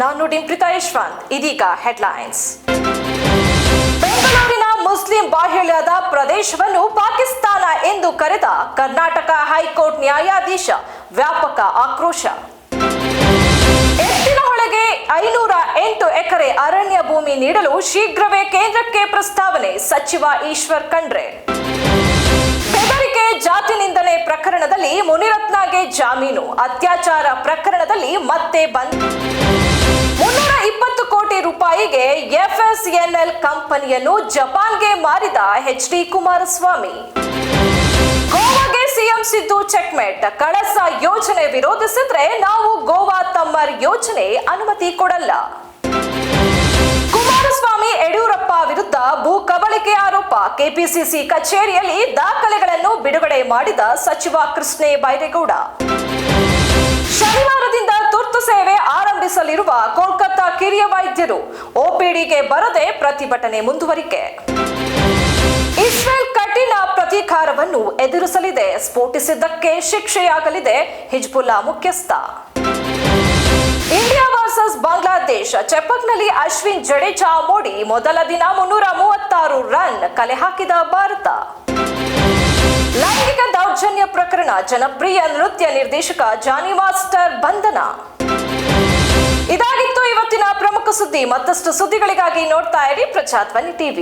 ನಾನು ಡಿಂಪ್ರಿತಾ ಯಶವಂತ್. ಇದೀಗ ಹೆಡ್ಲೈನ್ಸ್. ಬೆಂಗಳೂರಿನ ಮುಸ್ಲಿಂ ಬಾಹುಳ್ಯದ ಪ್ರದೇಶವನ್ನು ಪಾಕಿಸ್ತಾನ ಎಂದು ಕರೆದ ಕರ್ನಾಟಕ ಹೈಕೋರ್ಟ್ ನ್ಯಾಯಾಧೀಶ. ವ್ಯಾಪಕ ಆಕ್ರೋಶ. ಎತ್ತಿನಹೊಳೆಗೆ 508 ಎಕರೆ ಅರಣ್ಯ ಭೂಮಿ ನೀಡಲು ಶೀಘ್ರವೇ ಕೇಂದ್ರಕ್ಕೆ ಪ್ರಸ್ತಾವನೆ. ಸಚಿವ ಈಶ್ವರ್ ಖಂಡ್ರೆ. ಬೆದರಿಕೆ ಜಾತಿ ನಿಂದನೆ ಪ್ರಕರಣದಲ್ಲಿ ಮುನಿರತ್ನಗೆ ಜಾಮೀನು. ಅತ್ಯಾಚಾರ ಪ್ರಕರಣದಲ್ಲಿ ಮತ್ತೆ ಬಂದ್. 320 ಕೋಟಿ ರೂಪಾಯಿಗೆ FSNL ಕಂಪನಿಯನ್ನು ಜಪಾನ್ಗೆ ಮಾರಿದ HD ಕುಮಾರಸ್ವಾಮಿ. ಗೋವಾಗೆ ಸಿಎಂ ಸಿದ್ದು ಚೆಕ್ಮೇಟ್. ಕಳಸ ಯೋಜನೆ ವಿರೋಧಿಸಿದ್ರೆ ನಾವು ಗೋವಾ ತಮ್ಮರ್ ಯೋಜನೆ ಅನುಮತಿ ಕೊಡಲ್ಲ. ಕುಮಾರಸ್ವಾಮಿ ಯಡಿಯೂರಪ್ಪ ವಿರುದ್ಧ ಭೂ ಕಬಳಿಕೆ ಆರೋಪ. ಕೆಪಿಸಿಸಿ ಕಚೇರಿಯಲ್ಲಿ ದಾಖಲೆಗಳನ್ನು ಬಿಡುಗಡೆ ಮಾಡಿದ ಸಚಿವ ಕೃಷ್ಣೇ ಬೈರೇಗೌಡ. ಶನಿವಾರದಿಂದ ತುರ್ತು ಸೇವೆ ಆರಂಭಿಸಲಿರುವ ಕೋಲ್ಕತ್ತಾ ಕಿರಿಯ ವೈದ್ಯರು. OPDಗೆ ಬರದೆ ಪ್ರತಿಭಟನೆ ಮುಂದುವರಿಕೆ. ಇಸ್ರೇಲ್ ಕಠಿಣ ಪ್ರತೀಕಾರವನ್ನು ಎದುರಿಸಲಿದೆ. ಸ್ಫೋಟಿಸಿದ್ದಕ್ಕೆ ಶಿಕ್ಷೆಯಾಗಲಿದೆ ಹಿಜ್ಬುಲ್ಲಾ ಮುಖ್ಯಸ್ಥ. India versus Bangladesh. ಚೆಪಕ್ನಲ್ಲಿ ಅಶ್ವಿನ್ ಜಡೇಜಾ ಮೋಡಿ. ಮೊದಲ ದಿನ 336 ರನ್ ಕಲೆ ಹಾಕಿದ ಭಾರತ. ಲೈಂಗಿಕ ದೌರ್ಜನ್ಯ ಪ್ರಕರಣ. ಜನಪ್ರಿಯ ನೃತ್ಯ ನಿರ್ದೇಶಕ ಜಾನಿ ಮಾಸ್ಟರ್ ಬಂಧನ. ಇದಾಗಿತ್ತು ಇವತ್ತಿನ ಪ್ರಮುಖ ಸುದ್ದಿ. ಮತ್ತಷ್ಟು ಸುದ್ದಿಗಳಿಗಾಗಿ ನೋಡ್ತಾ ಇರಿ ಪ್ರಜಾಧ್ವನಿ TV.